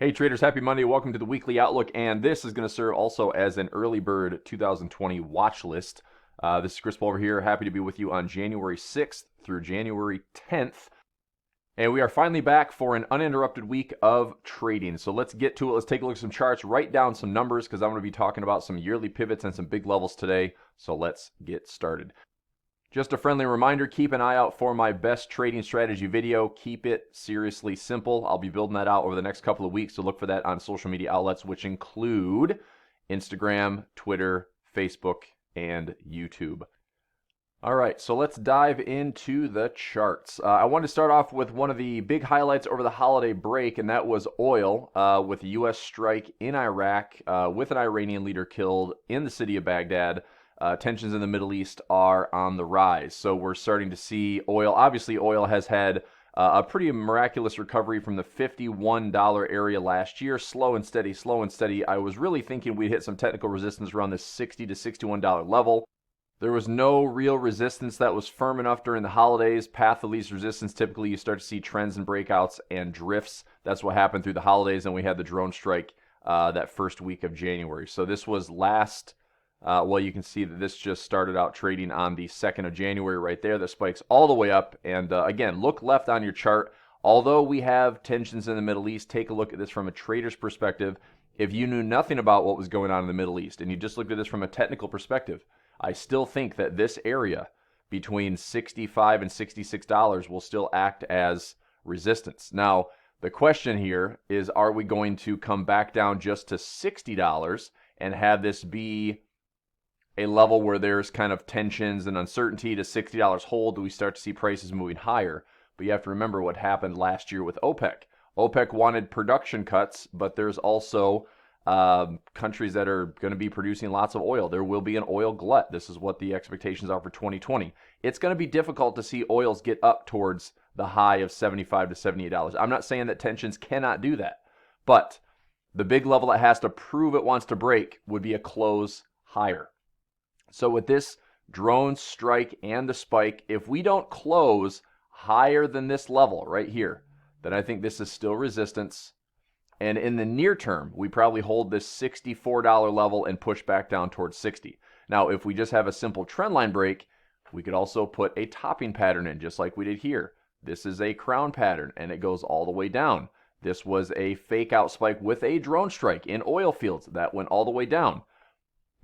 Hey traders, happy Monday. Welcome to the weekly outlook, and this is going to serve also as an early bird 2020 watch list. This is Chris Pulver here. Happy to be with you on January 6th through January 10th. And we are finally back for an uninterrupted week of trading. So let's get to it. Let's take a look at some charts, write down some numbers because I'm going to be talking about some yearly pivots and some big levels today. So let's get started. Just a friendly reminder, keep an eye out for my best trading strategy video. Keep it seriously simple. I'll be building that out over the next couple of weeks, so look for that on social media outlets, which include Instagram, Twitter, Facebook, and YouTube. All right, so let's dive into the charts. I want to start off with one of the big highlights over the holiday break, and that was oil with the U.S. strike in Iraq with an Iranian leader killed in the city of Baghdad. Tensions in the Middle East are on the rise. So we're starting to see oil. Obviously, oil has had a pretty miraculous recovery from the $51 area last year. Slow and steady, slow and steady. I was really thinking we'd hit some technical resistance around this $60 to $61 level. There was no real resistance that was firm enough during the holidays. Path of least resistance, typically you start to see trends and breakouts and drifts. That's what happened through the holidays, and we had the drone strike that first week of January. So this was last... well, you can see that this just started out trading on the 2nd of January right there. The spikes all the way up. And again, look left on your chart. Although we have tensions in the Middle East, take a look at this from a trader's perspective. If you knew nothing about what was going on in the Middle East and you just looked at this from a technical perspective, I still think that this area between $65 and $66 will still act as resistance. Now, the question here is, are we going to come back down just to $60 and have this be a level where there's kind of tensions and uncertainty? to $60 hold? Do we start to see prices moving higher? But you have to remember what happened last year with OPEC. OPEC wanted production cuts, but there's also countries that are going to be producing lots of oil. There will be an oil glut. This is what the expectations are for 2020. It's going to be difficult to see oils get up towards the high of $75 to $78. I'm not saying that tensions cannot do that, but the big level that has to prove it wants to break would be a close higher. So with this drone strike and the spike, if we don't close higher than this level right here, then I think this is still resistance. And in the near term, we probably hold this $64 level and push back down towards 60. Now, if we just have a simple trend line break, we could also put a topping pattern in, just like we did here. This is a crown pattern, and it goes all the way down. This was a fake out spike with a drone strike in oil fields that went all the way down.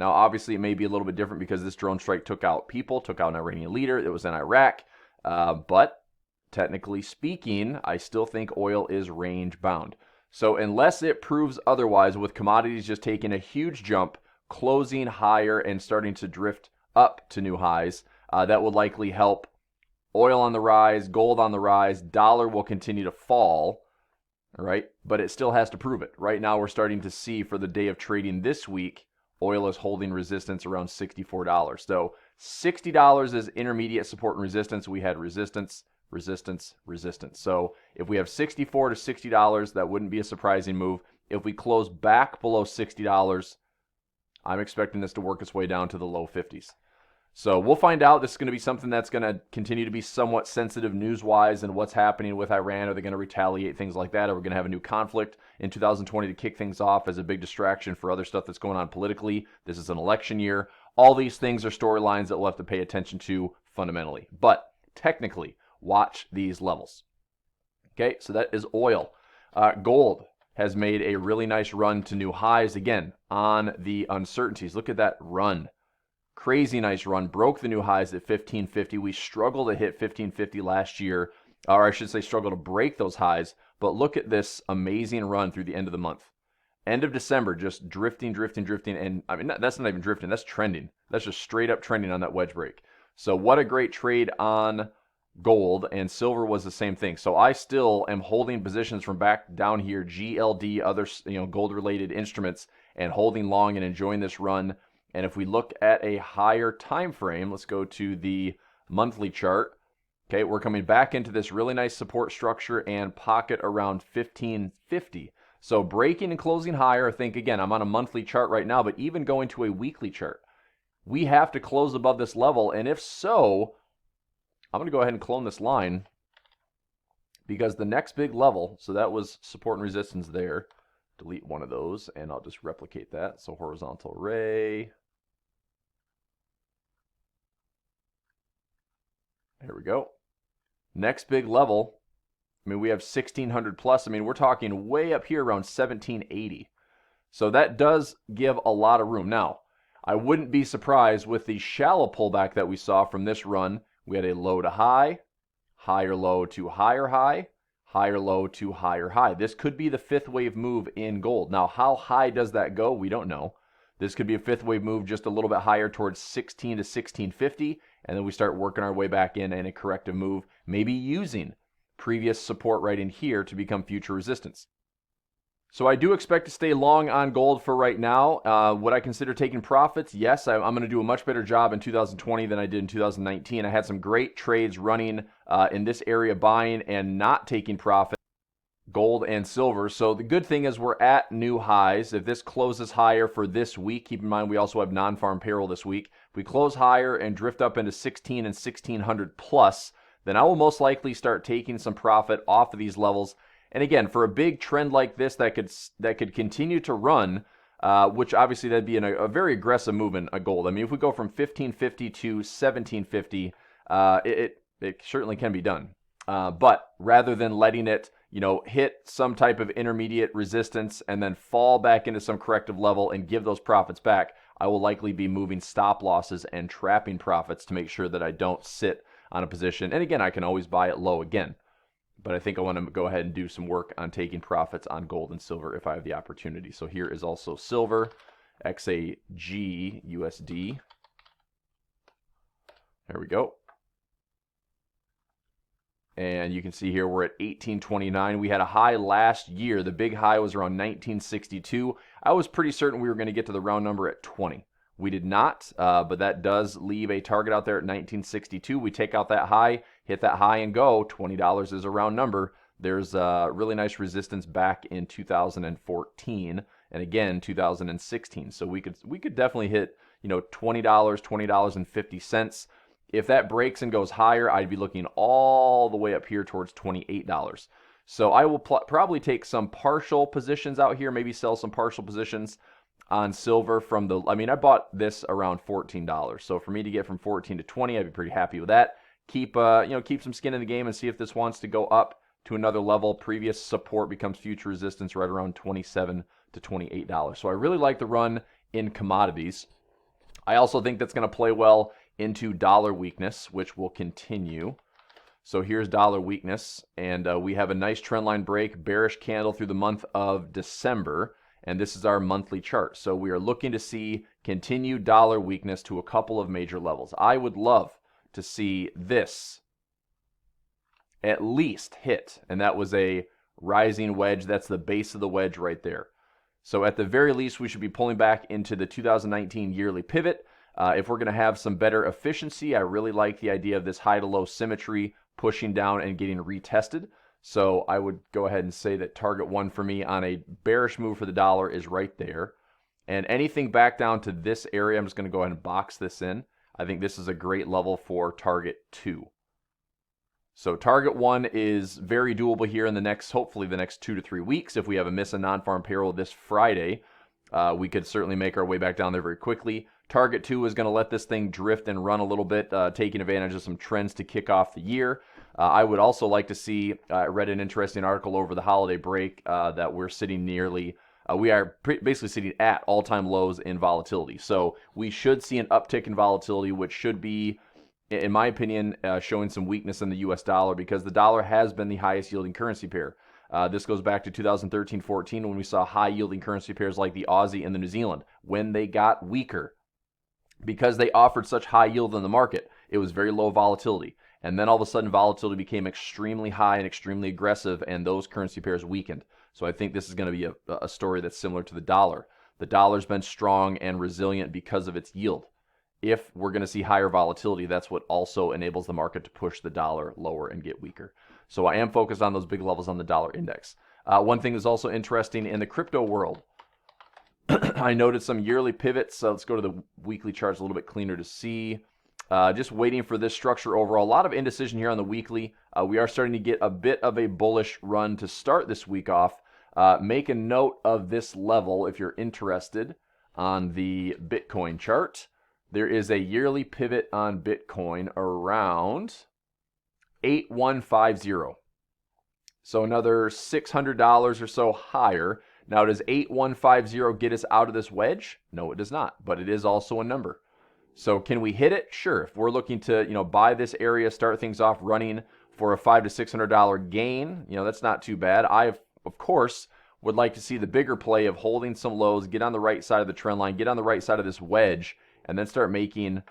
Now, obviously, it may be a little bit different because this drone strike took out people, took out an Iranian leader. It was in Iraq. But technically speaking, I still think oil is range bound. So unless it proves otherwise, with commodities just taking a huge jump, closing higher and starting to drift up to new highs, that would likely help oil on the rise, gold on the rise, dollar will continue to fall, all right? But it still has to prove it. Right now, we're starting to see for the day of trading this week, oil is holding resistance around $64. So $60 is intermediate support and resistance. We had resistance, resistance, resistance. So if we have $64 to $60, that wouldn't be a surprising move. If we close back below $60, I'm expecting this to work its way down to the low 50s. So we'll find out. This is going to be something that's going to continue to be somewhat sensitive news-wise, and what's happening with Iran. Are they going to retaliate? Things like that. Are we going to have a new conflict in 2020 to kick things off as a big distraction for other stuff that's going on politically? This is an election year. All these things are storylines that we'll have to pay attention to fundamentally. But technically, watch these levels. Okay, so that is oil. Gold has made a really nice run to new highs, again, on the uncertainties. Look at that run. Crazy nice run, broke the new highs at 1550. We struggled to hit 1550 last year, or I should say struggle to break those highs, but look at this amazing run through the end of the month. End of December, just drifting, and I mean, that's not even drifting, that's trending. That's just straight up trending on that wedge break. So what a great trade on gold, and silver was the same thing. So I still am holding positions from back down here, GLD, other gold-related instruments, and holding long and enjoying this run. And if we look at a higher time frame, let's go to the monthly chart. Okay, we're coming back into this really nice support structure and pocket around 1550. So breaking and closing higher. I think, again, I'm on a monthly chart right now, but even going to a weekly chart, we have to close above this level. And if so, I'm going to go ahead and clone this line, because the next big level, so that was support and resistance there. delete one of those, and I'll just replicate that. So horizontal array. There we go. Next big level. I mean, we have 1600 plus. I mean, we're talking way up here around 1780. So that does give a lot of room. Now, I wouldn't be surprised with the shallow pullback that we saw from this run. We had a low to high, higher low to higher high, higher low to higher high. This could be the fifth wave move in gold. Now, how high does that go? We don't know. This could be a fifth wave move just a little bit higher towards 16 to 1650, and then we start working our way back in a corrective move, maybe using previous support right in here to become future resistance. So I do expect to stay long on gold for right now. Would I consider taking profits? Yes, I'm going to do a much better job in 2020 than I did in 2019. I had some great trades running in this area, buying and not taking profit, gold and silver. So the good thing is we're at new highs. If this closes higher for this week, keep in mind we also have non-farm payroll this week. If we close higher and drift up into 16 and 1600 plus, then I will most likely start taking some profit off of these levels. And again, for a big trend like this that could continue to run, which obviously that'd be a very aggressive movement of gold. I mean, if we go from 1550 to 1750, it certainly can be done. But rather than letting it, hit some type of intermediate resistance and then fall back into some corrective level and give those profits back, I will likely be moving stop losses and trapping profits to make sure that I don't sit on a position. And again, I can always buy it low again. But I think I want to go ahead and do some work on taking profits on gold and silver if I have the opportunity. So here is also silver, XAG USD. There we go. And you can see here we're at 1829. We had a high last year. The big high was around 1962. I was pretty certain we were going to get to the round number at 20. We did not, but that does leave a target out there at 1962. We take out that high, hit that high and go. $20 is a round number. There's really nice resistance back in 2014 and again 2016. So we could definitely hit $20, $20.50. If that breaks and goes higher, I'd be looking all the way up here towards $28. So I will probably take some partial positions out here, maybe sell some partial positions on silver from I bought this around $14. So for me to get from 14 to 20, I'd be pretty happy with that. Keep some skin in the game and see if this wants to go up to another level. Previous support becomes future resistance right around $27 to $28. So I really like the run in commodities. I also think that's going to play well into dollar weakness, which will continue. So here's dollar weakness, and we have a nice trend line break, bearish candle through the month of December, and this is our monthly chart. So we are looking to see continued dollar weakness to a couple of major levels. I would love to see this at least hit, and that was a rising wedge. That's the base of the wedge right there. So at the very least, we should be pulling back into the 2019 yearly pivot. If we're going to have some better efficiency, I really like the idea of this high to low symmetry pushing down and getting retested. So I would go ahead and say that target one for me on a bearish move for the dollar is right there. And anything back down to this area, I'm just going to go ahead and box this in. I think this is a great level for target two. So target one is very doable here in hopefully the next 2 to 3 weeks. If we have a miss on non-farm payroll this Friday, we could certainly make our way back down there very quickly. Target 2 is going to let this thing drift and run a little bit, taking advantage of some trends to kick off the year. I would also like to see, I read an interesting article over the holiday break that we're sitting we are basically sitting at all-time lows in volatility. So we should see an uptick in volatility, which should be, in my opinion, showing some weakness in the US dollar because the dollar has been the highest yielding currency pair. This goes back to 2013-14 when we saw high yielding currency pairs like the Aussie and the New Zealand. When they got weaker, because they offered such high yield in the market, it was very low volatility. And then all of a sudden, volatility became extremely high and extremely aggressive, and those currency pairs weakened. So I think this is going to be a story that's similar to the dollar. The dollar's been strong and resilient because of its yield. If we're going to see higher volatility, that's what also enables the market to push the dollar lower and get weaker. So I am focused on those big levels on the dollar index. One thing that's also interesting in the crypto world, I noted some yearly pivots. So let's go to the weekly charts a little bit cleaner to see. Just waiting for this structure overall. A lot of indecision here on the weekly. We are starting to get a bit of a bullish run to start this week off. Make a note of this level if you're interested on the Bitcoin chart. There is a yearly pivot on Bitcoin around 8150. So another $600 or so higher. Now, does 8150 get us out of this wedge? No, it does not, but it is also a number. So can we hit it? Sure. If we're looking to, buy this area, start things off running for a $500 to $600 gain, that's not too bad. I, of course, would like to see the bigger play of holding some lows, get on the right side of the trend line, get on the right side of this wedge, and then start making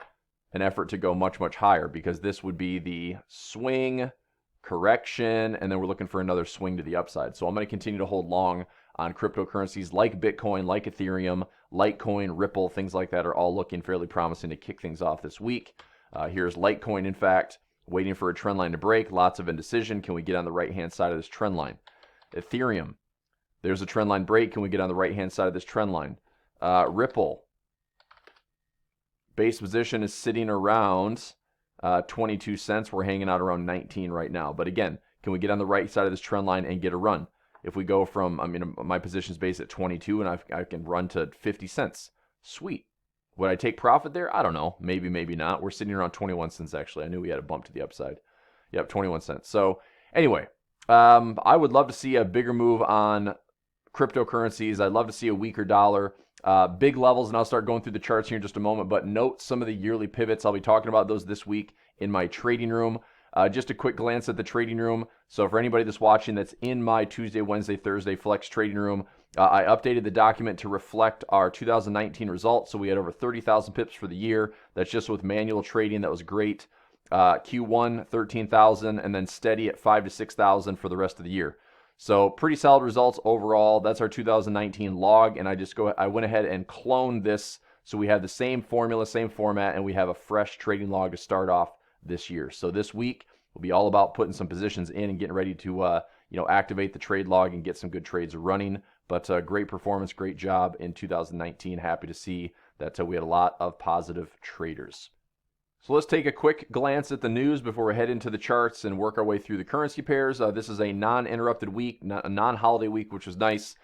an effort to go much, much higher, because this would be the swing, correction, and then we're looking for another swing to the upside. So I'm going to continue to hold long on cryptocurrencies like Bitcoin, like Ethereum, Litecoin, Ripple, things like that are all looking fairly promising to kick things off this week. Here's Litecoin, in fact, waiting for a trend line to break. Lots of indecision. Can we get on the right-hand side of this trend line? Ethereum, there's a trend line break. Can we get on the right-hand side of this trend line? Ripple, base position is sitting around 22 cents. We're hanging out around 19 right now. But again, can we get on the right side of this trend line and get a run? If we go from, my position's based at 22 and I can run to 50 cents. Sweet. Would I take profit there? I don't know. Maybe, maybe not. We're sitting around 21 cents actually. I knew we had a bump to the upside. Yep, 21 cents. So anyway, I would love to see a bigger move on cryptocurrencies. I'd love to see a weaker dollar. Big levels, and I'll start going through the charts here in just a moment, but note some of the yearly pivots. I'll be talking about those this week in my trading room. Just a quick glance at the trading room. So for anybody that's watching that's in my Tuesday, Wednesday, Thursday Flex trading room, I updated the document to reflect our 2019 results. So we had over 30,000 pips for the year. That's just with manual trading. That was great. Q1, 13,000, and then steady at 5,000 to 6,000 for the rest of the year. So pretty solid results overall. That's our 2019 log, and I went ahead and cloned this so we have the same formula, same format, and we have a fresh trading log to start off this year. So this week will be all about putting some positions in and getting ready to activate the trade log and get some good trades running. But great performance, great job in 2019. Happy to see that we had a lot of positive traders. So let's take a quick glance at the news before we head into the charts and work our way through the currency pairs. This is a non-interrupted week, a non-holiday week, which was nice.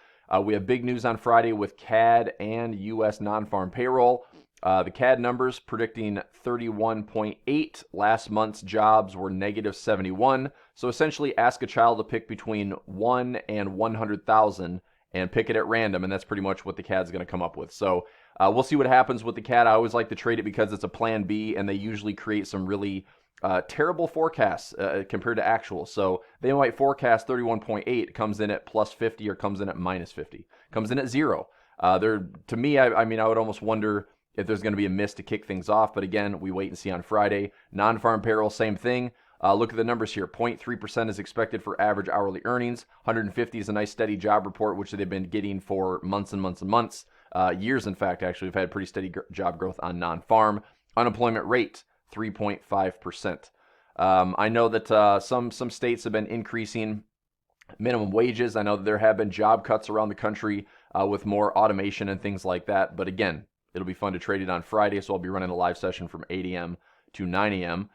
We have big news on Friday with CAD and U.S. non-farm payroll. The CAD numbers predicting 31.8. Last month's jobs were negative 71. So essentially ask a child to pick between 1 and 100,000 and pick it at random, and that's pretty much what the CAD's going to come up with. So we'll see what happens with the CAD. I always like to trade it because it's a plan B, and they usually create some really terrible forecasts compared to actual. So they might forecast 31.8, comes in at plus 50 or comes in at minus 50, comes in at 0. To me, I would almost wonder if there's going to be a miss to kick things off. But again, we wait and see on Friday. Non-farm payroll, same thing. Look at the numbers here. 0.3% is expected for average hourly earnings. 150 is a nice steady job report, which they've been getting for months and months and months. Years, in fact, actually. We've had pretty steady job growth on non-farm. Unemployment rate, 3.5%. I know that some states have been increasing minimum wages. I know that there have been job cuts around the country with more automation and things like that. But again, it'll be fun to trade it on Friday, so I'll be running a live session from 8 a.m. to 9 a.m.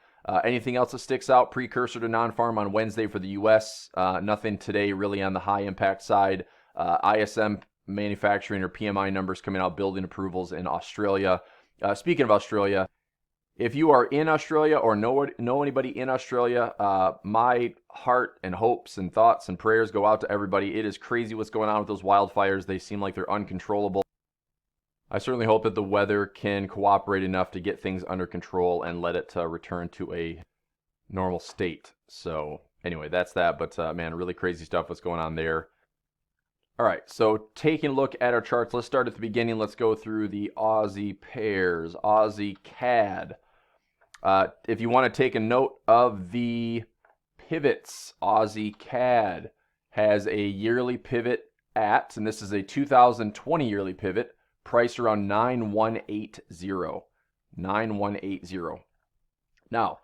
Anything else that sticks out? Precursor to non-farm on Wednesday for the U.S. Nothing today really on the high impact side. ISM manufacturing or PMI numbers coming out, building approvals in Australia. Speaking of Australia, if you are in Australia or know anybody in Australia, my heart and hopes and thoughts and prayers go out to everybody. It is crazy what's going on with those wildfires. They seem like they're uncontrollable. I certainly hope that the weather can cooperate enough to get things under control and let it return to a normal state. So anyway, that's that. But man, really crazy stuff what's going on there. All right, so taking a look at our charts, let's start at the beginning. Let's go through the Aussie pairs, Aussie CAD. If you want to take a note of the pivots, Aussie CAD has a yearly pivot at, and this is a 2020 yearly pivot, priced around 9180. 9180. Now,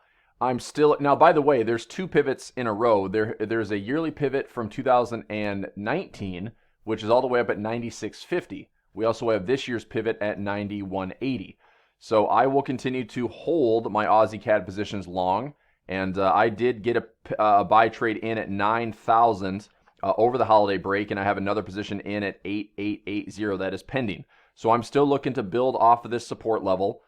by the way, there's two pivots in a row. There's a yearly pivot from 2019, which is all the way up at 9650. We also have this year's pivot at 9180. So I will continue to hold my Aussie CAD positions long, and I did get a buy trade in at 9,000 over the holiday break, and I have another position in at 8880 that is pending. So I'm still looking to build off of this support level.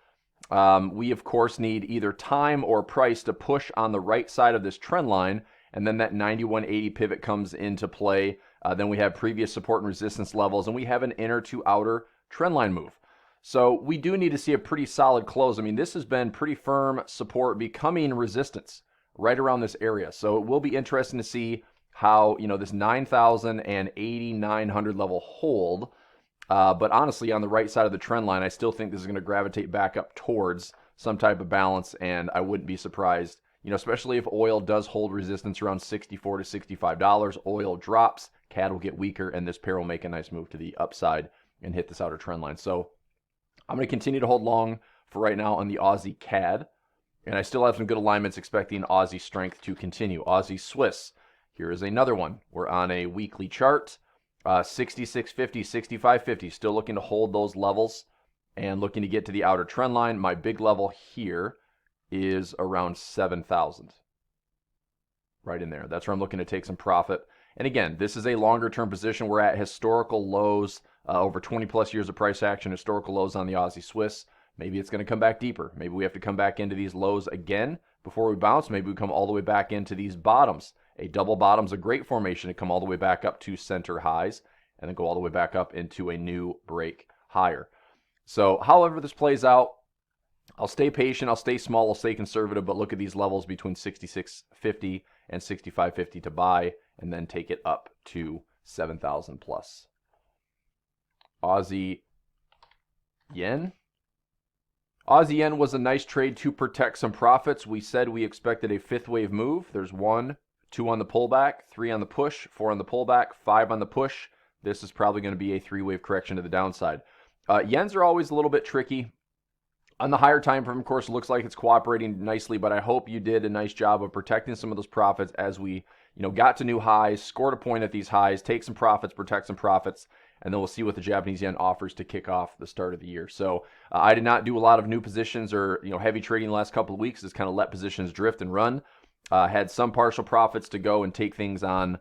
We, of course, need either time or price to push on the right side of this trend line, and then that 9180 pivot comes into play. Then we have previous support and resistance levels, and we have an inner to outer trend line move. So we do need to see a pretty solid close. I mean, this has been pretty firm support becoming resistance right around this area. So it will be interesting to see how, this 9,000 and 8,900 level hold. But honestly, on the right side of the trend line, I still think this is going to gravitate back up towards some type of balance, and I wouldn't be surprised, especially if oil does hold resistance around $64 to $65. Oil drops, CAD will get weaker, and this pair will make a nice move to the upside and hit this outer trend line. So I'm going to continue to hold long for right now on the Aussie CAD, and I still have some good alignments expecting Aussie strength to continue. Aussie Swiss, here is another one. We're on a weekly chart. 66.50, 65.50, still looking to hold those levels and looking to get to the outer trend line. My big level here is around 7,000. Right in there. That's where I'm looking to take some profit. And again, this is a longer term position. We're at historical lows, over 20 plus years of price action, historical lows on the Aussie Swiss. Maybe it's going to come back deeper. Maybe we have to come back into these lows again before we bounce. Maybe we come all the way back into these bottoms. A double bottom's a great formation to come all the way back up to center highs and then go all the way back up into a new break higher. So however this plays out, I'll stay patient, I'll stay small, I'll stay conservative, but look at these levels between 66.50 and 65.50 to buy and then take it up to 7,000 plus. Aussie Yen. Aussie Yen was a nice trade to protect some profits. We said we expected a fifth wave move. There's 1, 2 on the pullback, 3 on the push, 4 on the pullback, 5 on the push. This is probably going to be a 3-wave correction to the downside. Yens are always a little bit tricky. On the higher time frame, of course, it looks like it's cooperating nicely, but I hope you did a nice job of protecting some of those profits as we, got to new highs, scored a point at these highs, take some profits, protect some profits, and then we'll see what the Japanese yen offers to kick off the start of the year. So I did not do a lot of new positions or, heavy trading the last couple of weeks. Just kind of let positions drift and run. Had some partial profits to go and take things on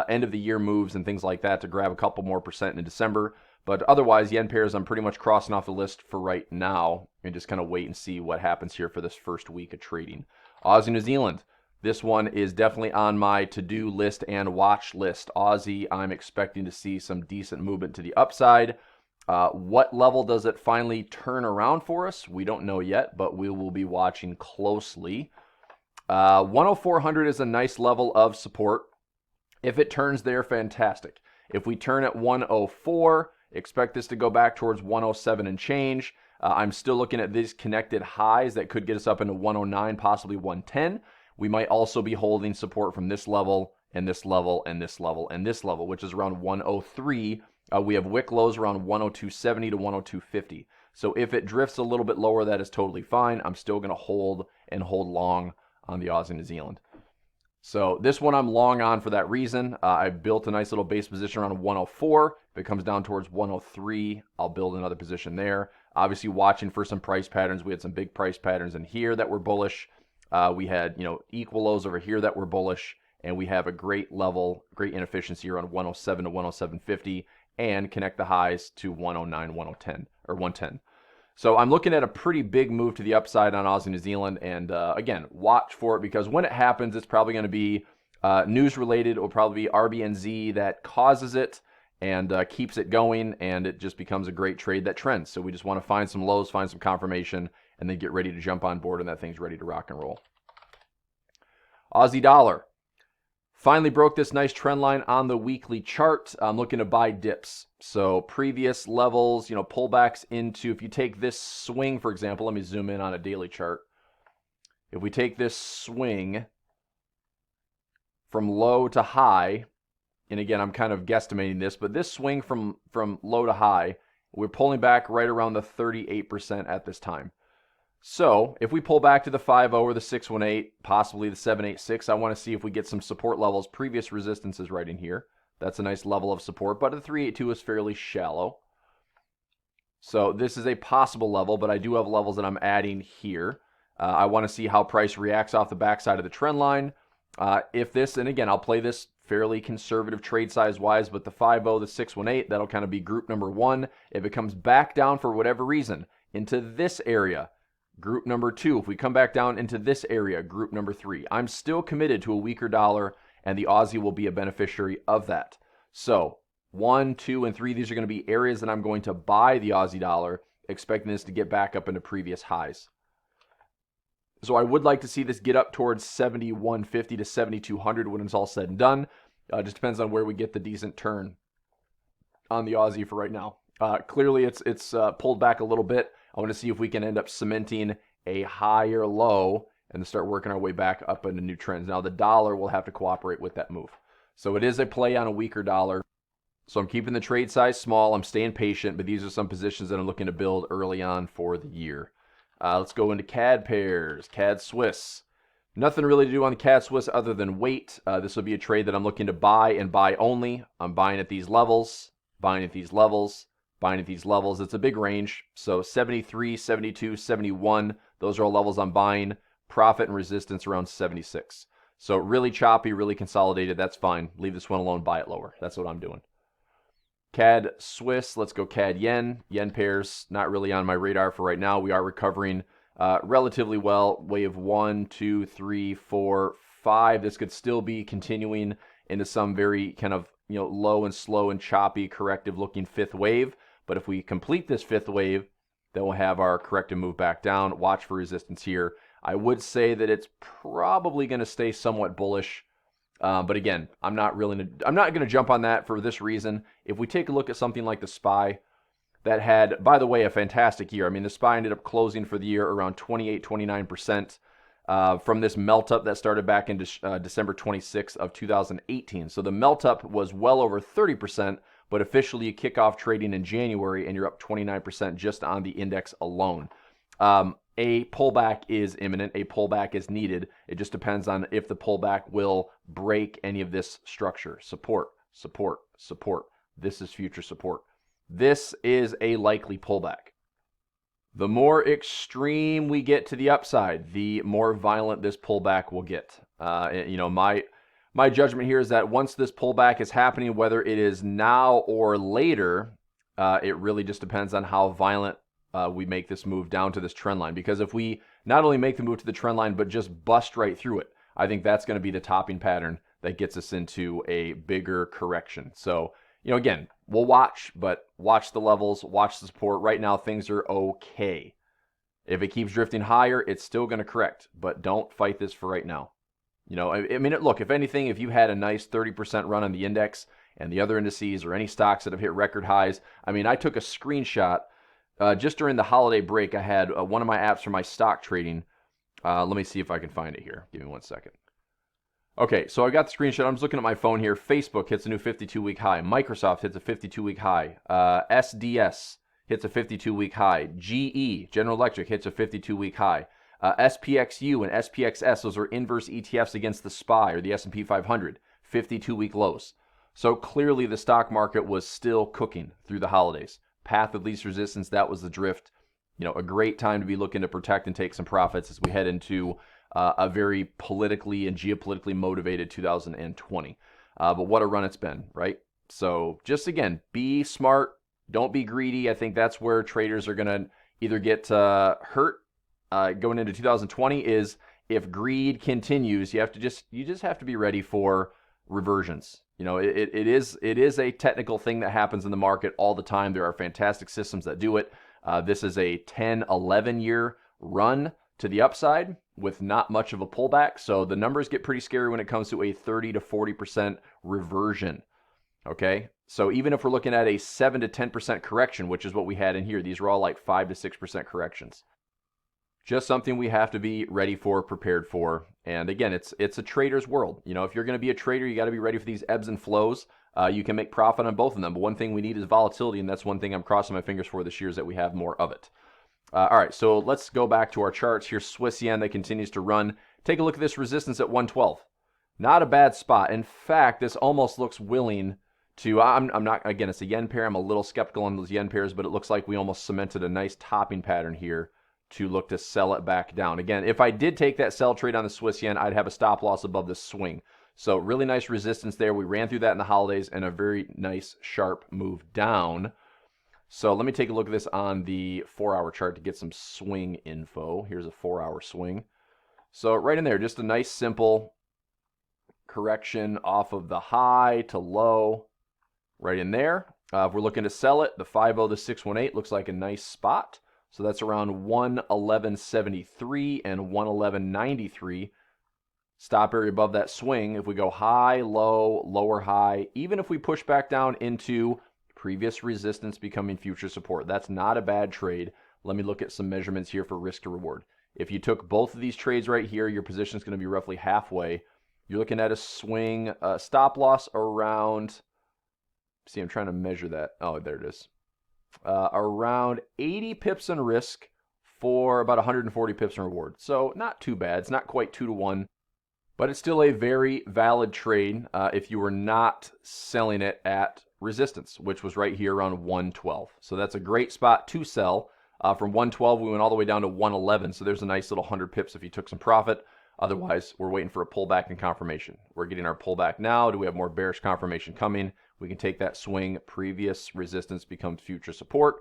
end of the year moves and things like that to grab a couple more percent in December. But otherwise, yen pairs I'm pretty much crossing off the list for right now and just kind of wait and see what happens here for this first week of trading. Aussie New Zealand. This one is definitely on my to-do list and watch list. Aussie, I'm expecting to see some decent movement to the upside. What level does it finally turn around for us? We don't know yet, but we will be watching closely. 10400 is a nice level of support. If it turns there, fantastic. If we turn at 104, expect this to go back towards 107 and change. I'm still looking at these connected highs that could get us up into 109, possibly 110. We might also be holding support from this level and this level and this level and this level, which is around 103. We have wick lows around 102.70 to 102.50. So if it drifts a little bit lower, that is totally fine. I'm still going to hold and hold long on the Aussie New Zealand. So this one I'm long on for that reason. I built a nice little base position around 104. If it comes down towards 103, I'll build another position there. Obviously watching for some price patterns. We had some big price patterns in here that were bullish. We had, equal lows over here that were bullish, and we have a great level, great inefficiency around 107 to 107.50 and connect the highs to 109, 110 or 110. So I'm looking at a pretty big move to the upside on Aussie New Zealand, and again, watch for it because when it happens, it's probably going to be news related. It will probably be RBNZ that causes it and keeps it going, and it just becomes a great trade that trends. So we just want to find some lows, find some confirmation, and then get ready to jump on board, and that thing's ready to rock and roll. Aussie dollar. Finally broke this nice trend line on the weekly chart. I'm looking to buy dips. So previous levels, pullbacks into, if you take this swing, for example, let me zoom in on a daily chart. If we take this swing from low to high, and again, I'm kind of guesstimating this, but this swing from low to high, we're pulling back right around the 38% at this time. So if we pull back to the 5.0 or the 6.18, possibly the 7.86, I want to see if we get some support levels. Previous resistances right in here. That's a nice level of support, but the 3.82 is fairly shallow. So this is a possible level, but I do have levels that I'm adding here. I want to see how price reacts off the backside of the trend line. If this, and again, I'll play this fairly conservative trade size wise, but the 5-0, the 618, that'll kind of be group number 1. If it comes back down for whatever reason into this area, group number 2. If we come back down into this area, group number 3. I'm still committed to a weaker dollar, and the Aussie will be a beneficiary of that. So 1, 2, and 3, these are going to be areas that I'm going to buy the Aussie dollar, expecting this to get back up into previous highs. So I would like to see this get up towards 71.50 to 7,200 when it's all said and done. Just depends on where we get the decent turn on the Aussie for right now. Clearly, it's pulled back a little bit. I want to see if we can end up cementing a higher low and start working our way back up into new trends. Now, the dollar will have to cooperate with that move. So it is a play on a weaker dollar. So I'm keeping the trade size small. I'm staying patient, but these are some positions that I'm looking to build early on for the year. Let's go into CAD pairs, CAD Swiss. Nothing really to do on the CAD Swiss other than wait. This will be a trade that I'm looking to buy and buy only. I'm buying at these levels, buying at these levels, buying at these levels. It's a big range. So 73, 72, 71, those are all levels I'm buying. Profit and resistance around 76. So really choppy, really consolidated. That's fine. Leave this one alone, buy it lower. That's what I'm doing. CAD Swiss, let's go CAD Yen. Yen pairs, not really on my radar for right now. We are recovering relatively well. Wave 1, 2, 3, 4, 5. This could still be continuing into some very kind of low and slow and choppy corrective looking fifth wave. But if we complete this fifth wave, then we'll have our corrective move back down. Watch for resistance here. I would say that it's probably going to stay somewhat bullish. But again, I'm not going to jump on that for this reason. If we take a look at something like the SPY, that had, by the way, a fantastic year. I mean, the SPY ended up closing for the year around 28, 29% from this melt up that started back in December 26th of 2018. So the melt up was well over 30%, but officially you kick off trading in January and you're up 29% just on the index alone. A pullback is imminent. A pullback is needed. It just depends on if the pullback will break any of this structure. Support, support, support. This is future support. This is a likely pullback. The more extreme we get to the upside, the more violent this pullback will get. My judgment here is that once this pullback is happening, whether it is now or later, it really just depends on how violent we make this move down to this trend line. Because if we not only make the move to the trend line, but just bust right through it, I think that's going to be the topping pattern that gets us into a bigger correction. So, again, we'll watch, but watch the levels, watch the support. Right now, things are okay. If it keeps drifting higher, it's still going to correct, but don't fight this for right now. Look, if anything, if you had a nice 30% run on the index and the other indices or any stocks that have hit record highs, I took a screenshot just during the holiday break. I had one of my apps for my stock trading. Let me see if I can find it here. Give me 1 second. Okay, so I got the screenshot. I'm just looking at my phone here. Facebook hits a new 52-week high. Microsoft hits a 52-week high. SDS hits a 52-week high. GE, General Electric, hits a 52-week high. SPXU and SPXS, those are inverse ETFs against the SPY or the S&P 500, 52-week lows. So clearly the stock market was still cooking through the holidays. Path of least resistance, that was the drift. A great time to be looking to protect and take some profits as we head into a very politically and geopolitically motivated 2020. But what a run it's been, right? So just again, be smart. Don't be greedy. I think that's where traders are going to either get hurt going into 2020 is if greed continues, you just have to be ready for reversions. It is a technical thing that happens in the market all the time. There are fantastic systems that do it. This is a 10, 11 year run to the upside with not much of a pullback. So the numbers get pretty scary when it comes to a 30 to 40% reversion. Okay. So even if we're looking at a 7 to 10% correction, which is what we had in here, these are all like 5 to 6% corrections. Just something we have to be ready for, prepared for. And again, it's a trader's world. If you're going to be a trader, you got to be ready for these ebbs and flows. You can make profit on both of them. But one thing we need is volatility. And that's one thing I'm crossing my fingers for this year is that we have more of it. All right, so let's go back to our charts. Here's Swiss yen that continues to run. Take a look at this resistance at 112. Not a bad spot. In fact, this almost looks willing to, I'm not, again, it's a yen pair. I'm a little skeptical on those yen pairs, but it looks like we almost cemented a nice topping pattern here to look to sell it back down. Again, if I did take that sell trade on the Swiss yen, I'd have a stop loss above this swing. So really nice resistance there. We ran through that in the holidays and a very nice sharp move down. So let me take a look at this on the 4-hour chart to get some swing info. Here's a 4-hour swing. So right in there, just a nice simple correction off of the high to low right in there. If we're looking to sell it, the 5-0 to 618 looks like a nice spot. So that's around 111.73 and 111.93. Stop area above that swing. If we go high, low, lower, high, even if we push back down into previous resistance becoming future support, that's not a bad trade. Let me look at some measurements here for risk to reward. If you took both of these trades right here, your position is going to be roughly halfway. You're looking at a swing stop loss around, see, I'm trying to measure that. Oh, there it is. Around 80 pips in risk for about 140 pips in reward. So not too bad. It's not quite 2-to-1, but it's still a very valid trade if you were not selling it at resistance, which was right here around 112. So that's a great spot to sell. From 112, we went all the way down to 111. So there's a nice little 100 pips if you took some profit. Otherwise, we're waiting for a pullback and confirmation. We're getting our pullback now. Do we have more bearish confirmation coming? We can take that swing. Previous resistance becomes future support.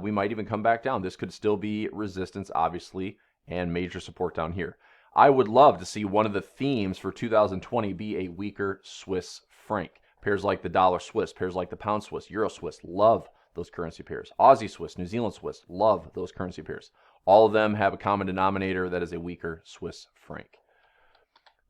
We might even come back down. This could still be resistance, obviously, and major support down here. I would love to see one of the themes for 2020 be a weaker Swiss franc. Pairs like the dollar Swiss, pairs like the pound Swiss, euro Swiss, love those currency pairs. Aussie Swiss, New Zealand Swiss, love those currency pairs. All of them have a common denominator that is a weaker Swiss franc.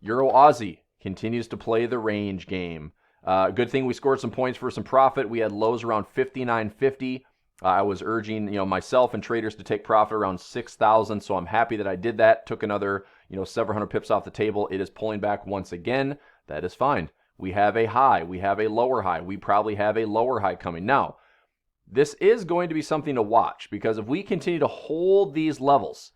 Euro Aussie continues to play the range game. Good thing we scored some points for some profit. We had lows around 59.50. I was urging, myself and traders to take profit around 6,000. So I'm happy that I did that. Took another, several hundred pips off the table. It is pulling back once again. That is fine. We have a high. We have a lower high. We probably have a lower high coming. Now, this is going to be something to watch because if we continue to hold these levels,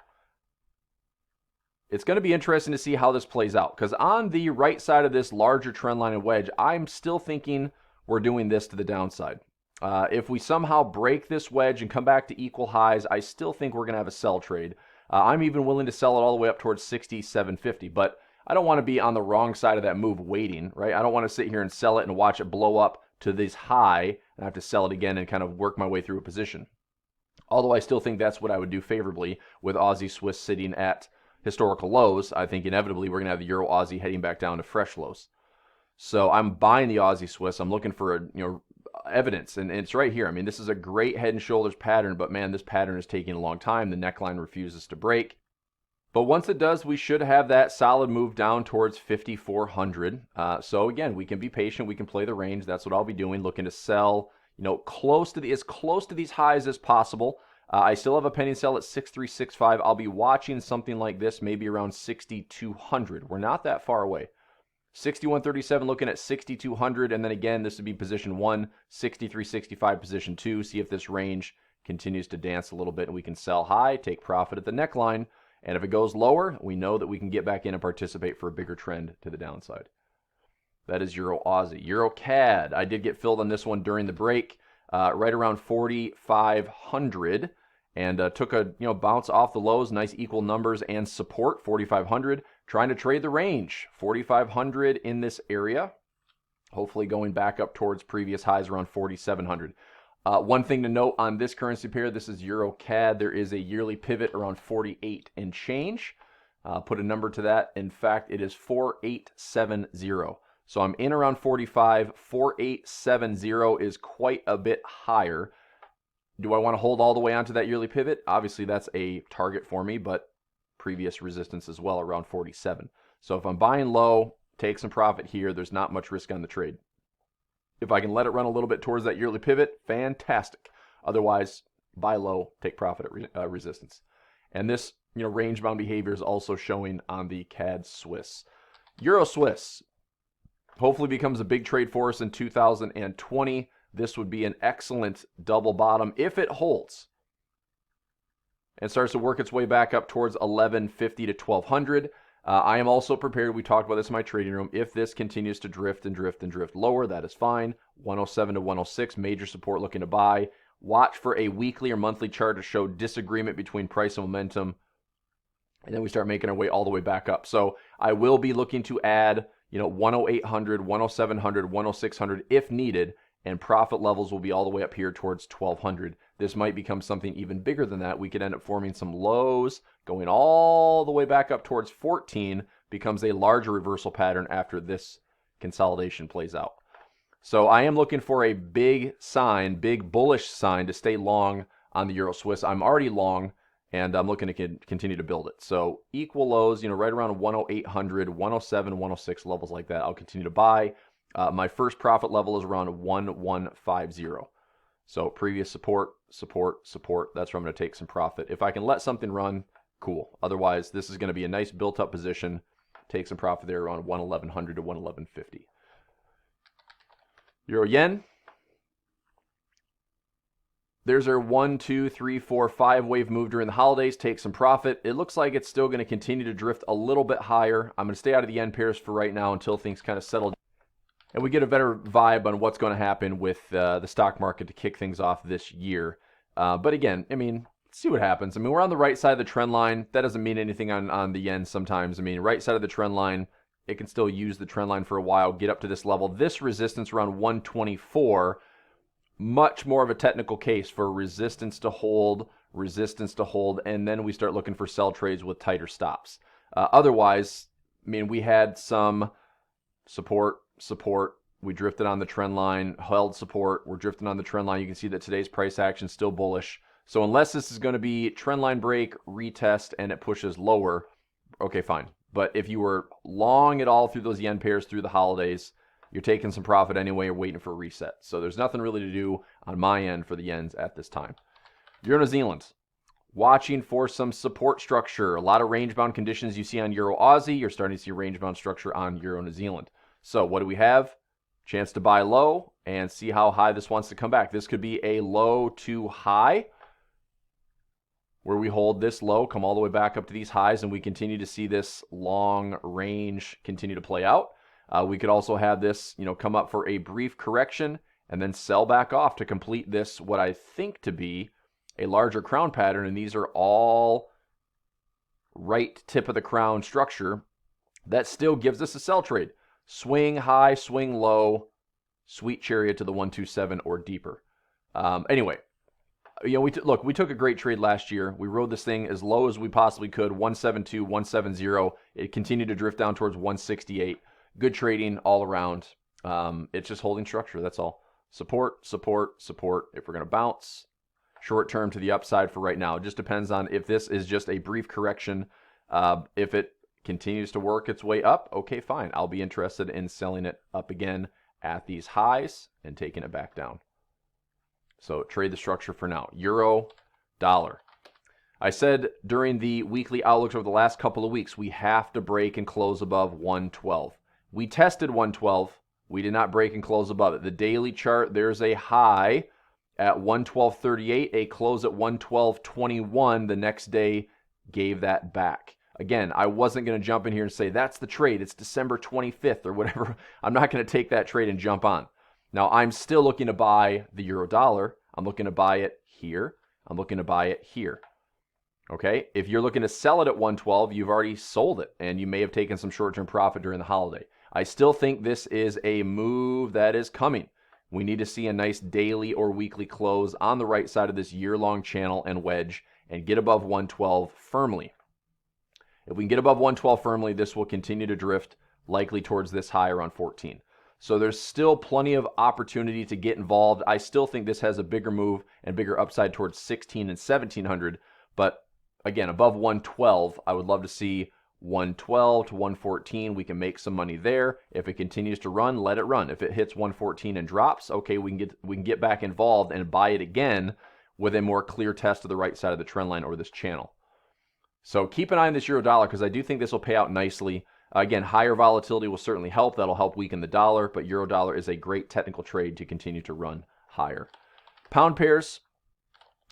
it's going to be interesting to see how this plays out. Because on the right side of this larger trend line and wedge, I'm still thinking we're doing this to the downside. If we somehow break this wedge and come back to equal highs, I still think we're going to have a sell trade. I'm even willing to sell it all the way up towards 67.50, but I don't want to be on the wrong side of that move waiting, right? I don't want to sit here and sell it and watch it blow up to this high and I have to sell it again and kind of work my way through a position. Although I still think that's what I would do favorably with Aussie Swiss sitting at historical lows. I think inevitably we're going to have the Euro Aussie heading back down to fresh lows. So I'm buying the Aussie Swiss. I'm looking for evidence, and it's right here. I mean, this is a great head and shoulders pattern, but man, this pattern is taking a long time. The neckline refuses to break. But once it does, we should have that solid move down towards 5,400. So again, we can be patient. We can play the range. That's what I'll be doing, looking to sell, as close to these highs as possible. I still have a pending sell at 6,365. I'll be watching something like this, maybe around 6,200. We're not that far away. 61.37 looking at 6,200, and then again, this would be position 1, 63.65 position 2. See if this range continues to dance a little bit and we can sell high, take profit at the neckline. And if it goes lower, we know that we can get back in and participate for a bigger trend to the downside. That is Euro Aussie. Euro CAD, I did get filled on this one during the break, right around 4,500, and took a bounce off the lows, nice equal numbers and support, 4,500. Trying to trade the range, 4,500 in this area. Hopefully going back up towards previous highs around 4,700. One thing to note on this currency pair, this is Euro CAD. There is a yearly pivot around 48 and change. Put a number to that. In fact, it is 4870. So I'm in around 45. 4870 is quite a bit higher. Do I want to hold all the way onto that yearly pivot? Obviously, that's a target for me, but previous resistance as well around 47. So if I'm buying low, take some profit here. There's not much risk on the trade. If I can let it run a little bit towards that yearly pivot, fantastic. Otherwise, buy low, take profit at resistance. And this, range-bound behavior is also showing on the CAD Swiss. Euro Swiss hopefully becomes a big trade for us in 2020. This would be an excellent double bottom if it holds and starts to work its way back up towards 1150 to 1200. I am also prepared, we talked about this in my trading room, if this continues to drift and drift and drift lower, that is fine. 107 to 106, major support looking to buy. Watch for a weekly or monthly chart to show disagreement between price and momentum, and then we start making our way all the way back up. So I will be looking to add, 10800, 10700, 10600 if needed, and profit levels will be all the way up here towards 1200. This might become something even bigger than that. We could end up forming some lows going all the way back up towards 14, becomes a larger reversal pattern after this consolidation plays out. So I am looking for a big sign, big bullish sign to stay long on the Euro Swiss. I'm already long, and I'm looking to continue to build it. So equal lows, right around 10800, 107, 106 levels like that. I'll continue to buy. My first profit level is around 1150. So previous support, support, support. That's where I'm going to take some profit. If I can let something run, cool. Otherwise, this is going to be a nice built-up position. Take some profit there around 1100 to 1150. Euro yen. There's our 1, 2, 3, 4, 5 wave move during the holidays. Take some profit. It looks like it's still going to continue to drift a little bit higher. I'm going to stay out of the yen pairs for right now until things kind of settle and we get a better vibe on what's going to happen with the stock market to kick things off this year. But again, see what happens. We're on the right side of the trend line. That doesn't mean anything on the yen sometimes. Right side of the trend line, it can still use the trend line for a while, get up to this level. This resistance around 124, much more of a technical case for resistance to hold, and then we start looking for sell trades with tighter stops. Otherwise, we had some support, we drifted on the trend line, held support, we're drifting on the trend line. You can see that today's price action is still bullish. So unless this is going to be trend line break, retest, and it pushes lower, okay, fine. But if you were long at all through those yen pairs through the holidays, you're taking some profit anyway, you're waiting for a reset. So there's nothing really to do on my end for the yens at this time. Euro New Zealand, watching for some support structure. A lot of range-bound conditions you see on Euro Aussie. You're starting to see range-bound structure on Euro New Zealand. So what do we have? Chance to buy low and see how high this wants to come back. This could be a low to high, where we hold this low, come all the way back up to these highs, and we continue to see this long range continue to play out. We could also have this, come up for a brief correction and then sell back off to complete this, what I think to be a larger crown pattern. And these are all right tip of the crown structure. That still gives us a sell trade. Swing high, swing low, sweet chariot to the 127 or deeper. Anyway, we took a great trade last year. We rode this thing as low as we possibly could, 172, 170. It continued to drift down towards 168. Good trading all around. It's just holding structure, that's all. Support, support, support. If we're going to bounce, short term to the upside for right now. It just depends on if this is just a brief correction. If it continues to work its way up, okay, fine. I'll be interested in selling it up again at these highs and taking it back down. So trade the structure for now. Euro, dollar. I said during the weekly outlooks over the last couple of weeks, we have to break and close above 112. We tested 112. We did not break and close above it. The daily chart, there's a high at 112.38, a close at 112.21. The next day gave that back. Again, I wasn't going to jump in here and say, that's the trade. It's December 25th or whatever. I'm not going to take that trade and jump on. Now, I'm still looking to buy the euro dollar. I'm looking to buy it here. I'm looking to buy it here. Okay? If you're looking to sell it at 112, you've already sold it, and you may have taken some short-term profit during the holiday. I still think this is a move that is coming. We need to see a nice daily or weekly close on the right side of this year-long channel and wedge and get above 112 firmly. If we can get above 112 firmly, this will continue to drift likely towards this high around 14. So there's still plenty of opportunity to get involved. I still think this has a bigger move and bigger upside towards 16 and 1700. But again, above 112, I would love to see 112 to 114. We can make some money there. If it continues to run, let it run. If it hits 114 and drops, okay, we can get back involved and buy it again with a more clear test of the right side of the trend line or this channel. So keep an eye on this euro dollar because I do think this will pay out nicely. Again, higher volatility will certainly help. That'll help weaken the dollar, but euro dollar is a great technical trade to continue to run higher. Pound pairs,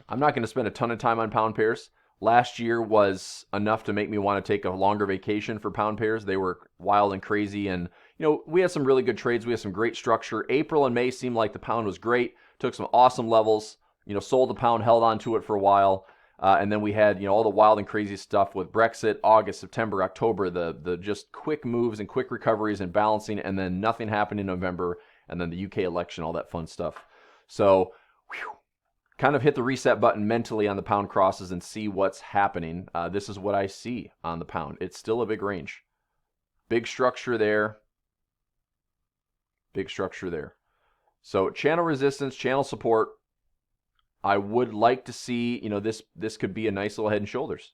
I'm not going to spend a ton of time on pound pairs. Last year was enough to make me want to take a longer vacation for pound pairs. They were wild and crazy, and we had some really good trades. We had some great structure. April and May seemed like the pound was great. Took some awesome levels. Sold the pound, held on to it for a while. And then we had, all the wild and crazy stuff with Brexit, August, September, October, the just quick moves and quick recoveries and balancing, and then nothing happened in November, and then the UK election, all that fun stuff. So, kind of hit the reset button mentally on the pound crosses and see what's happening. This is what I see on the pound. It's still a big range. Big structure there. Big structure there. So channel resistance, channel support. I would like to see, this could be a nice little head and shoulders.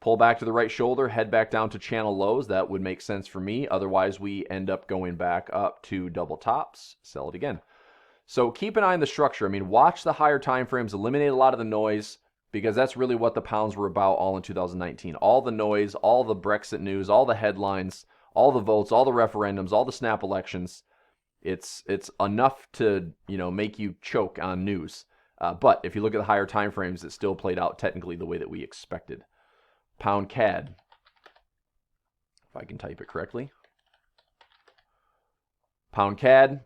Pull back to the right shoulder, head back down to channel lows. That would make sense for me. Otherwise, we end up going back up to double tops. Sell it again. So keep an eye on the structure. Watch the higher time frames, eliminate a lot of the noise, because that's really what the pounds were about all in 2019. All the noise, all the Brexit news, all the headlines, all the votes, all the referendums, all the snap elections. It's enough to, make you choke on news. But if you look at the higher time frames, it still played out technically the way that we expected. Pound CAD. If I can type it correctly. Pound CAD.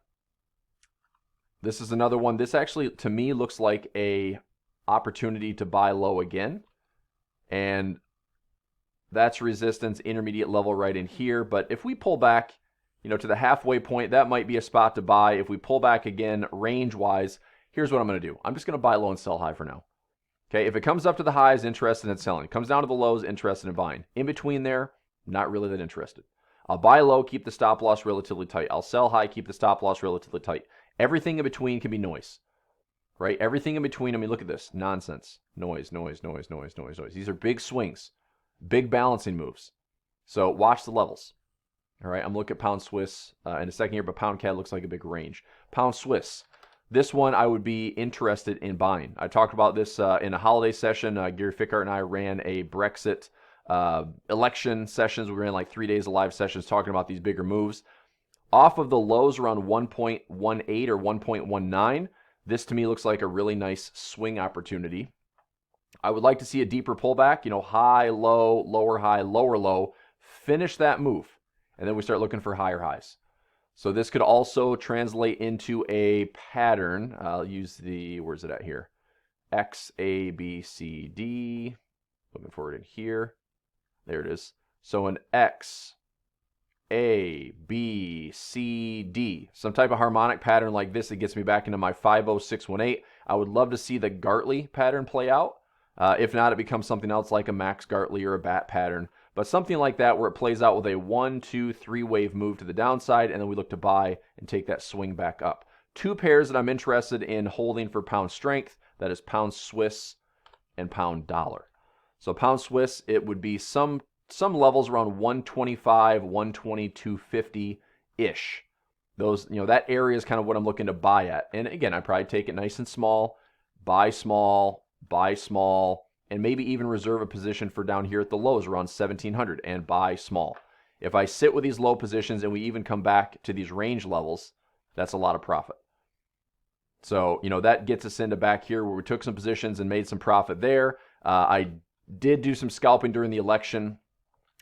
This is another one. This actually, to me, looks like a opportunity to buy low again. And that's resistance, intermediate level right in here. But if we pull back, to the halfway point, that might be a spot to buy. If we pull back again, range-wise, here's what I'm going to do. I'm just going to buy low and sell high for now. Okay, if it comes up to the highs, interested in selling. It comes down to the lows, interested in buying. In between there, not really that interested. I'll buy low, keep the stop loss relatively tight. I'll sell high, keep the stop loss relatively tight. Everything in between can be noise, right? Everything in between, look at this. Nonsense. Noise, noise, noise, noise, noise, noise. These are big swings, big balancing moves. So watch the levels. All right, I'm looking at pound Swiss in a second here, but pound CAD looks like a big range. Pound Swiss. This one I would be interested in buying. I talked about this in a holiday session. Gary Fickart and I ran a Brexit election sessions. We ran like 3 days of live sessions talking about these bigger moves. Off of the lows around 1.18 or 1.19, this to me looks like a really nice swing opportunity. I would like to see a deeper pullback, high, low, lower high, lower low. Finish that move, and then we start looking for higher highs. So this could also translate into a pattern. I'll use where's it at here? X, A, B, C, D. Looking for it in here. There it is. So an X, A, B, C, D. Some type of harmonic pattern like this that gets me back into my 50618. I would love to see the Gartley pattern play out. If not, it becomes something else like a Max Gartley or a bat pattern. But something like that where it plays out with a 1, 2, 3 wave move to the downside, and then we look to buy and take that swing back up. Two pairs that I'm interested in holding for pound strength, that is pound Swiss and pound dollar. So pound Swiss, it would be some levels around 125, 122.50-ish. Those, that area is kind of what I'm looking to buy at. And again, I'd probably take it nice and small, buy small, and maybe even reserve a position for down here at the lows around 1700 and buy small. If I sit with these low positions and we even come back to these range levels, that's a lot of profit. So, that gets us into back here where we took some positions and made some profit there. I did do some scalping during the election.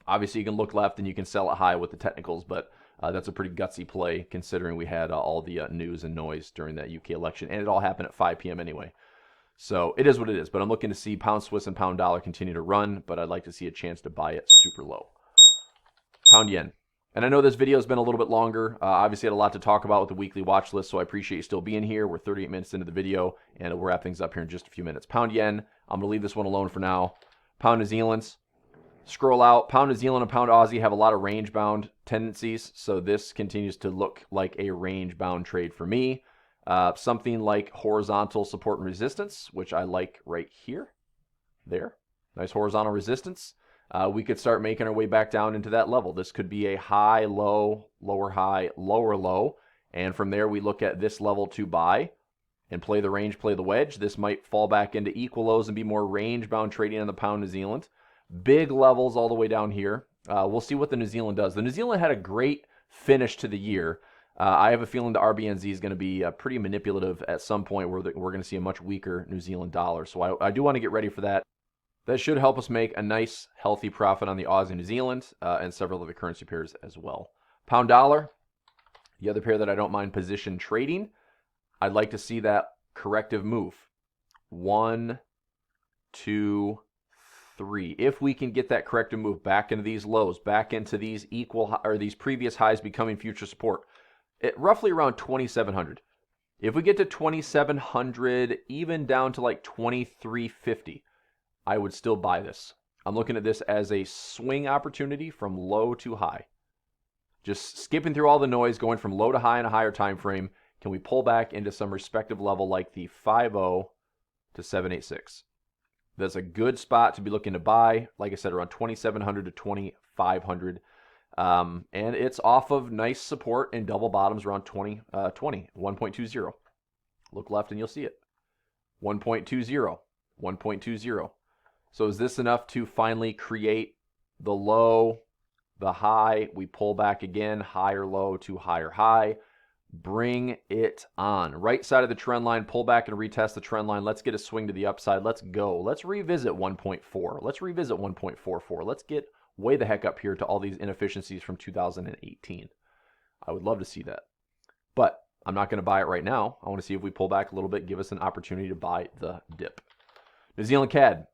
Obviously, you can look left and you can sell it high with the technicals, but that's a pretty gutsy play considering we had all the news and noise during that UK election, and it all happened at 5 p.m. anyway. So it is what it is, but I'm looking to see pound Swiss and pound dollar continue to run, but I'd like to see a chance to buy it super low. Pound yen. And I know this video has been a little bit longer. Obviously, I had a lot to talk about with the weekly watch list, so I appreciate you still being here. We're 38 minutes into the video, and we'll wrap things up here in just a few minutes. Pound yen, I'm going to leave this one alone for now. Pound New Zealand. Scroll out. Pound New Zealand and pound Aussie have a lot of range-bound tendencies, so this continues to look like a range-bound trade for me. Something like horizontal support and resistance, which I like right here. There. Nice horizontal resistance. We could start making our way back down into that level. This could be a high, low, lower high, lower low. And from there, we look at this level to buy and play the range, play the wedge. This might fall back into equal lows and be more range-bound trading on the pound New Zealand. Big levels all the way down here. We'll see what the New Zealand does. The New Zealand had a great finish to the year. I have a feeling the RBNZ is going to be pretty manipulative at some point where we're going to see a much weaker New Zealand dollar. So I do want to get ready for that. That should help us make a nice, healthy profit on the Aussie New Zealand and several other currency pairs as well. Pound dollar, the other pair that I don't mind position trading. I'd like to see that corrective move. 1, 2, 3. If we can get that corrective move back into these lows, back into these these previous highs becoming future support, at roughly around 2,700. If we get to 2,700, even down to like 2,350, I would still buy this. I'm looking at this as a swing opportunity from low to high. Just skipping through all the noise, going from low to high in a higher time frame. Can we pull back into some respective level like the 5.0 to 786? That's a good spot to be looking to buy. Like I said, around 2,700 to 2,500. And it's off of nice support and double bottoms around 1.20. Look left and you'll see it. 1.20, 1.20. So is this enough to finally create the low, the high? We pull back again, higher low to higher high. Bring it on. Right side of the trend line, pull back and retest the trend line. Let's get a swing to the upside. Let's go. Let's revisit 1.4. Let's revisit 1.44. Let's get way the heck up here to all these inefficiencies from 2018. I would love to see that. But I'm not going to buy it right now. I want to see if we pull back a little bit, give us an opportunity to buy the dip. New Zealand CAD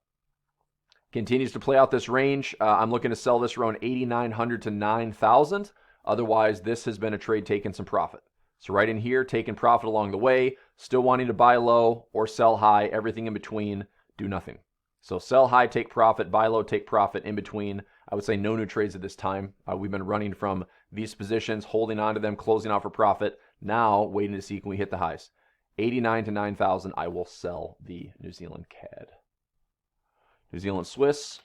continues to play out this range. I'm looking to sell this around 8,900 to 9,000. Otherwise, this has been a trade taking some profit. So right in here, taking profit along the way, still wanting to buy low or sell high, everything in between, do nothing. So sell high, take profit, buy low, take profit. In between, I would say no new trades at this time. We've been running from these positions, holding on to them, closing out for profit. Now, waiting to see can we hit the highs. 89 to 9,000, I will sell the New Zealand CAD. New Zealand Swiss.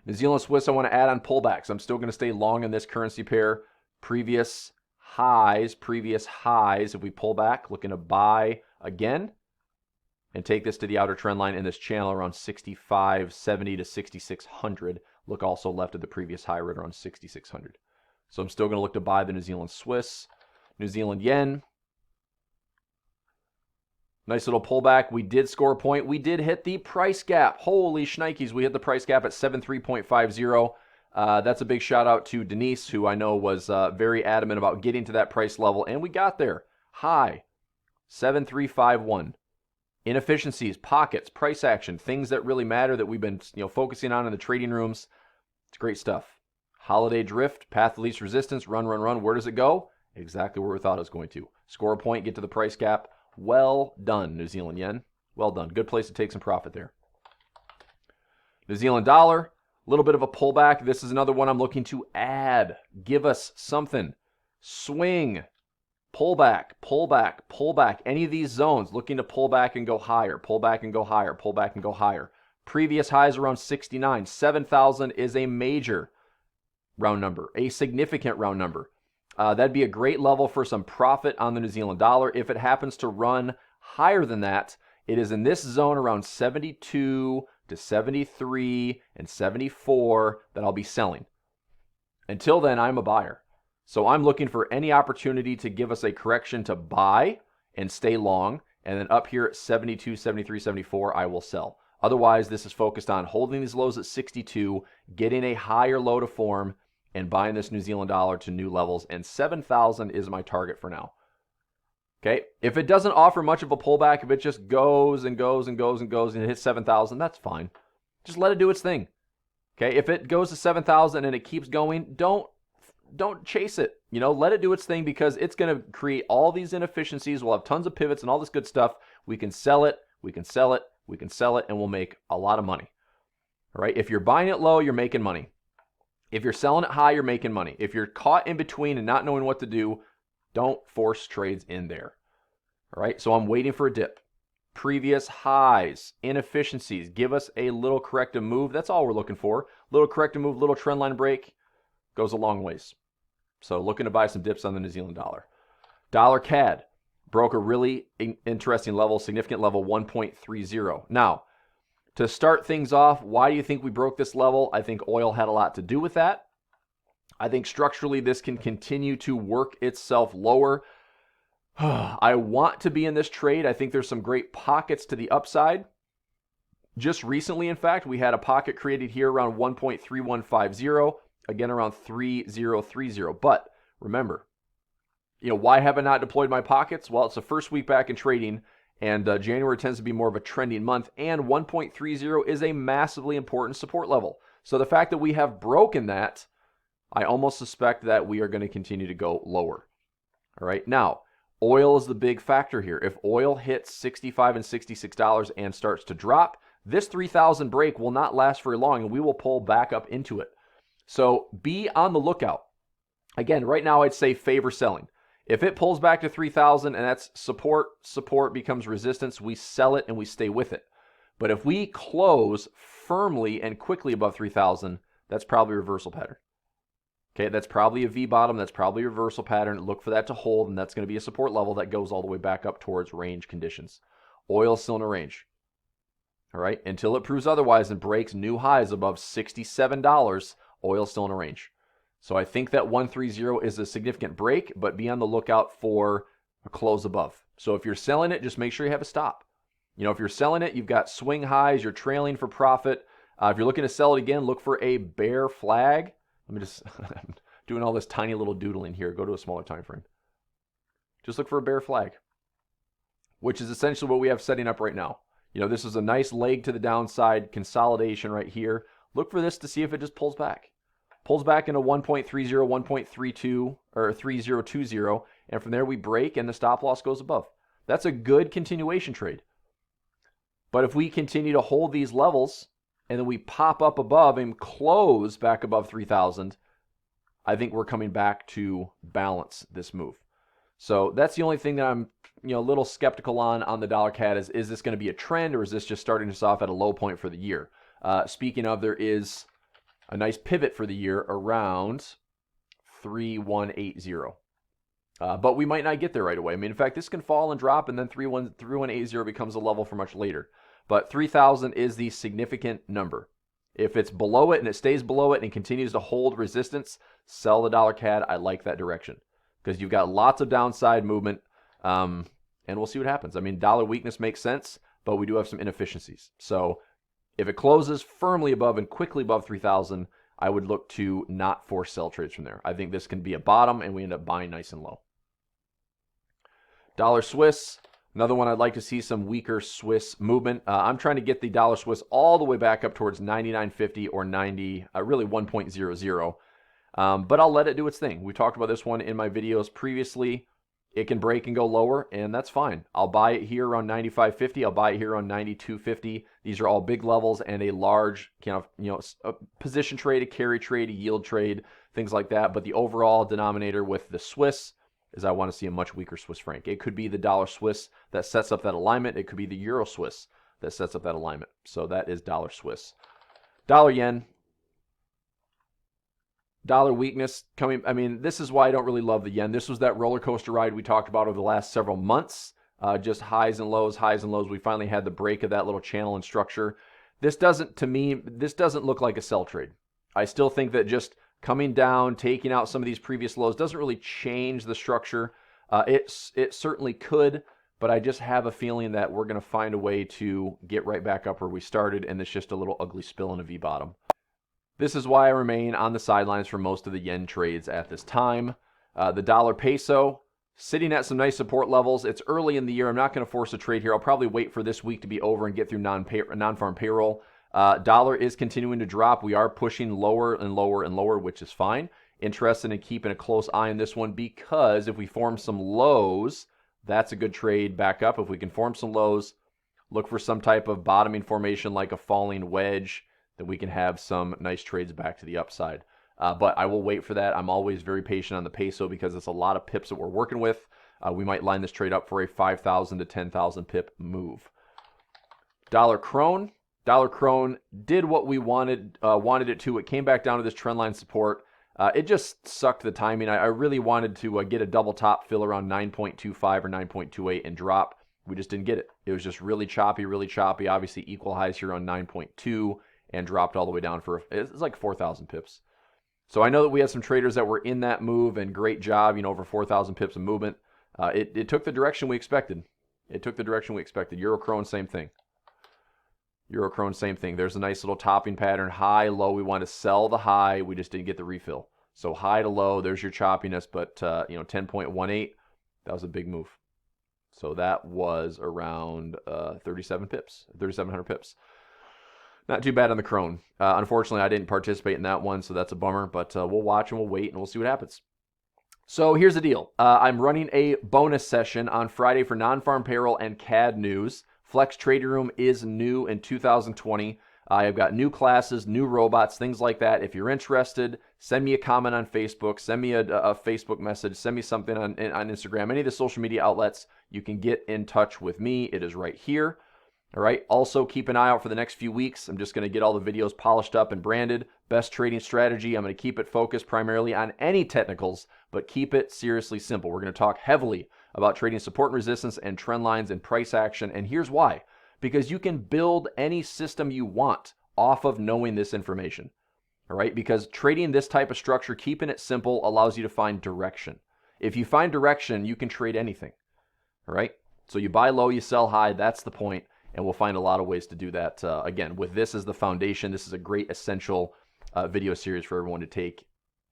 New Zealand Swiss, I want to add on pullbacks. I'm still going to stay long in this currency pair. Previous highs, if we pull back, looking to buy again and take this to the outer trend line in this channel around 65.70 to 6,600. Look also left of the previous high right around 6,600. So I'm still going to look to buy the New Zealand Swiss. New Zealand Yen. Nice little pullback. We did score a point. We did hit the price gap. Holy shnikes, we hit the price gap at 73.50. That's a big shout out to Denise, who I know was very adamant about getting to that price level, and we got there. High, 7351. Inefficiencies, pockets, price action, things that really matter that we've been focusing on in the trading rooms. It's great stuff. Holiday drift, path of least resistance, run. Where does it go? Exactly where we thought it was going to. Score a point, get to the price gap. Well done, New Zealand yen. Well done. Good place to take some profit there. New Zealand dollar, a little bit of a pullback. This is another one I'm looking to add. Give us something. Swing. Pull back. Any of these zones, looking to pull back and go higher. Pull back and go higher. Previous highs around 69. 7,000 is a major round number, a significant round number. That'd be a great level for some profit on the New Zealand dollar. If it happens to run higher than that, it is in this zone around 72 to 73 and 74 that I'll be selling. Until then, I'm a buyer. So I'm looking for any opportunity to give us a correction to buy and stay long. And then up here at 72, 73, 74, I will sell. Otherwise, this is focused on holding these lows at 62, getting a higher low to form, and buying this New Zealand dollar to new levels. And 7,000 is my target for now. Okay, if it doesn't offer much of a pullback, if it just goes and it hits 7,000, that's fine. Just let it do its thing. Okay, if it goes to 7,000 and it keeps going, don't chase it. Let it do its thing, because it's going to create all these inefficiencies. We'll have tons of pivots and all this good stuff. We can sell it, and we'll make a lot of money. All right, if you're buying it low, you're making money. If you're selling it high, you're making money. If you're caught in between and not knowing what to do, don't force trades in there. All right, so I'm waiting for a dip. Previous highs, inefficiencies, give us a little corrective move. That's all we're looking for. Little corrective move, little trend line break, goes a long ways. So looking to buy some dips on the New Zealand dollar. Dollar CAD broke a really interesting level, significant level, 1.30. Now, to start things off, why do you think we broke this level? I think oil had a lot to do with that. I think structurally this can continue to work itself lower. I want to be in this trade. I think there's some great pockets to the upside. Just recently, in fact, we had a pocket created here around 1.3150, again around 3030. But remember, why have I not deployed my pockets? Well, it's the first week back in trading, And January tends to be more of a trending month, and 1.30 is a massively important support level. So the fact that we have broken that, I almost suspect that we are going to continue to go lower. All right, now, oil is the big factor here. If oil hits $65 and $66 and starts to drop, this 3,000 break will not last very long, and we will pull back up into it. So be on the lookout. Again, right now I'd say favor selling. If it pulls back to 3,000 and that's support becomes resistance, we sell it and we stay with it. But if we close firmly and quickly above 3,000, that's probably a reversal pattern. Okay, that's probably a V bottom, that's probably a reversal pattern. Look for that to hold, and that's going to be a support level that goes all the way back up towards range conditions. Oil still in a range. All right, until it proves otherwise and breaks new highs above $67, oil still in a range. So I think that 130 is a significant break, but be on the lookout for a close above. So if you're selling it, just make sure you have a stop. You know, if you're selling it, you've got swing highs, you're trailing for profit. If you're looking to sell it again, look for a bear flag. Let me just, I'm doing all this tiny little doodling here. Go to a smaller time frame. Just look for a bear flag, which is essentially what we have setting up right now. You know, this is a nice leg to the downside, consolidation right here. Look for this to see if it just pulls back. Pulls back into 1.30, 1.32, or 3020, and from there we break and the stop loss goes above. That's a good continuation trade. But if we continue to hold these levels and then we pop up above and close back above 3,000, I think we're coming back to balance this move. So that's the only thing that I'm a little skeptical on the dollar CAD is this going to be a trend, or is this just starting us off at a low point for the year? Speaking of, there is a nice pivot for the year around 3180. But we might not get there right away. I mean, in fact, this can fall and drop, and then 3180 becomes a level for much later. But 3,000 is the significant number. If it's below it and it stays below it and continues to hold resistance, sell the dollar CAD. I like that direction because you've got lots of downside movement, and we'll see what happens. I mean, dollar weakness makes sense, but we do have some inefficiencies. So if it closes firmly above and quickly above 3,000, I would look to not force sell trades from there. I think this can be a bottom, and we end up buying nice and low. Dollar Swiss, another one I'd like to see some weaker Swiss movement. I'm trying to get the dollar Swiss all the way back up towards 99.50 or 90, really 1.00. But I'll let it do its thing. We talked about this one in my videos previously. It can break and go lower, and that's fine. I'll buy it here around 95.50. I'll buy it here on 92.50. These are all big levels and a large a position trade, a carry trade, a yield trade, things like that. But the overall denominator with the Swiss is I want to see a much weaker Swiss franc. It could be the dollar Swiss that sets up that alignment. It could be the euro Swiss that sets up that alignment. So that is dollar Swiss. Dollar yen. Dollar weakness coming. I mean, this is why I don't really love the yen. This was that roller coaster ride we talked about over the last several months. Just highs and lows, highs and lows. We finally had the break of that little channel and structure. This doesn't look like a sell trade. I still think that just coming down, taking out some of these previous lows doesn't really change the structure. It certainly could, but I just have a feeling that we're going to find a way to get right back up where we started, and it's just a little ugly spill in a V bottom. This is why I remain on the sidelines for most of the yen trades at this time. The dollar peso, sitting at some nice support levels. It's early in the year. I'm not going to force a trade here. I'll probably wait for this week to be over and get through non-farm payroll. Dollar is continuing to drop. We are pushing lower and lower and lower, which is fine. Interested in keeping a close eye on this one because if we form some lows, that's a good trade back up. If we can form some lows, look for some type of bottoming formation like a falling wedge, then we can have some nice trades back to the upside. But I will wait for that. I'm always very patient on the peso because it's a lot of pips that we're working with. We might line this trade up for a 5,000 to 10,000 pip move. Dollar krone. Dollar krone did what we wanted it to. It came back down to this trendline support. It just sucked the timing. I really wanted to get a double top fill around 9.25 or 9.28 and drop. We just didn't get it. It was just really choppy, really choppy. Obviously equal highs here on 9.2 and dropped all the way down for, it's like 4,000 pips. So I know that we had some traders that were in that move and great job, over 4,000 pips of movement. It took the direction we expected. Euro krone, same thing. Euro krone, same thing. There's a nice little topping pattern. High, low. We want to sell the high. We just didn't get the refill. So high to low, there's your choppiness. But, 10.18, that was a big move. So that was around 37 pips, 3,700 pips. Not too bad on the Crone. Unfortunately, I didn't participate in that one, so that's a bummer. But we'll watch and we'll wait and we'll see what happens. So here's the deal. I'm running a bonus session on Friday for non-farm payroll and CAD news. Flex Trading Room is new in 2020. I've got new classes, new robots, things like that. If you're interested, send me a comment on Facebook, send me a Facebook message, send me something on Instagram, any of the social media outlets. You can get in touch with me. It is right here. All right. Also, keep an eye out for the next few weeks. I'm just going to get all the videos polished up and branded. Best trading strategy. I'm going to keep it focused primarily on any technicals, but keep it seriously simple. We're going to talk heavily about trading support and resistance and trend lines and price action. And here's why. Because you can build any system you want off of knowing this information. All right. Because trading this type of structure, keeping it simple, allows you to find direction. If you find direction, you can trade anything. All right. So you buy low, you sell high. That's the point. And we'll find a lot of ways to do that. Again, with this as the foundation, this is a great essential video series for everyone to take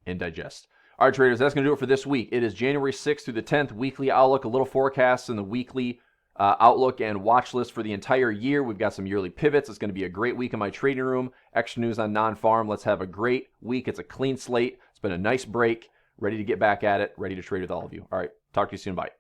and digest. All right, traders, that's going to do it for this week. It is January 6th through the 10th, weekly outlook, a little forecast in the weekly outlook and watch list for the entire year. We've got some yearly pivots. It's going to be a great week in my trading room. Extra news on non-farm. Let's have a great week. It's a clean slate. It's been a nice break. Ready to get back at it. Ready to trade with all of you. All right, talk to you soon. Bye.